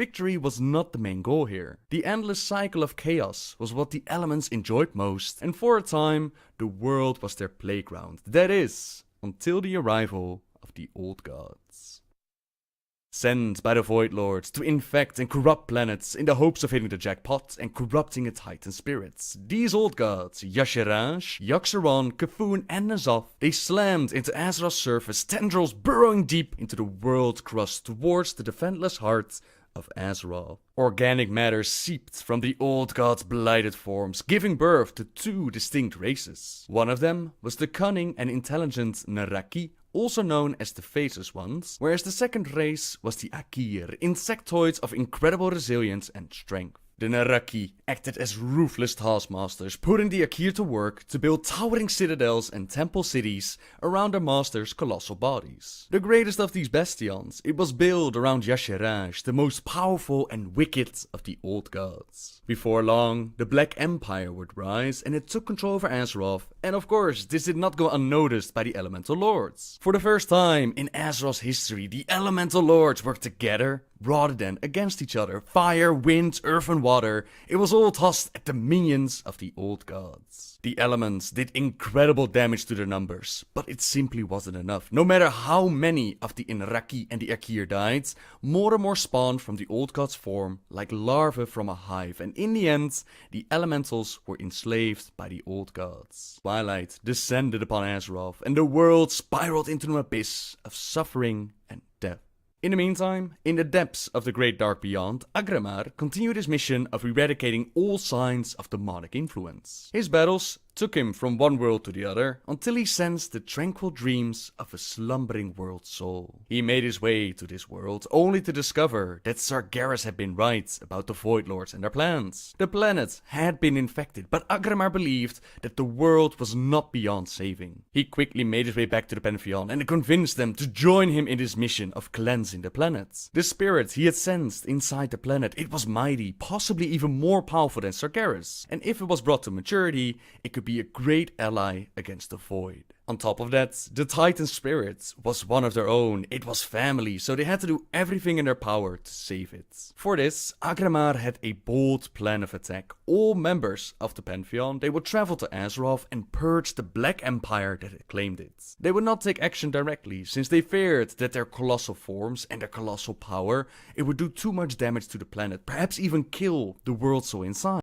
victory was not the main goal here. The endless cycle of chaos was what the elements enjoyed most, and for a time, the world was their playground. That is, until the arrival of the Old Gods. Sent by the Void Lords to infect and corrupt planets in the hopes of hitting the jackpot and corrupting its Titan spirits, these Old Gods, Y'Shaarj, Yogg-Saron, C'Thun and N'Zoth, they slammed into Azeroth's surface, tendrils burrowing deep into the world crust towards the defenseless heart of Azeroth. Organic matter seeped from the Old Gods' blighted forms, giving birth to two distinct races. One of them was the cunning and intelligent Naraaki, also known as the Faceless Ones, whereas the second race was the Aqir, insectoids of incredible resilience and strength. The Naraaki acted as ruthless taskmasters, putting the Aqir to work to build towering citadels and temple cities around their masters' colossal bodies. The greatest of these bastions, it was built around Y'Shaarj, the most powerful and wicked of the Old Gods. Before long, the Black Empire would rise and it took control over Azeroth, and of course this did not go unnoticed by the Elemental Lords. For the first time in Azeroth's history, the Elemental Lords worked together rather than against each other. Fire, wind, earth and water, it was all tossed at the minions of the Old Gods. The elements did incredible damage to their numbers, but it simply wasn't enough. No matter how many of the Naraaki and the Aqir died, more and more spawned from the Old Gods' form like larvae from a hive, and in the end, the elementals were enslaved by the Old Gods. Twilight descended upon Azeroth, and the world spiraled into an abyss of suffering and death. In the meantime, in the depths of the Great Dark Beyond, Aggramar continued his mission of eradicating all signs of demonic influence. His battles took him from one world to the other until he sensed the tranquil dreams of a slumbering world soul. He made his way to this world only to discover that Sargeras had been right about the Void Lords and their plans. The planet had been infected, but Aggramar believed that the world was not beyond saving. He quickly made his way back to the Pantheon and convinced them to join him in his mission of cleansing the planet. The spirit he had sensed inside the planet, it was mighty, possibly even more powerful than Sargeras, and if it was brought to maturity, it could be a great ally against the Void. On top of that, the Titan spirit was one of their own. It was family, so they had to do everything in their power to save it. For this, Aggramar had a bold plan of attack. All members of the Pantheon, they would travel to Azeroth and purge the Black Empire that had claimed it. They would not take action directly, since they feared that their colossal forms and their colossal power, it would do too much damage to the planet, perhaps even kill the world soul inside.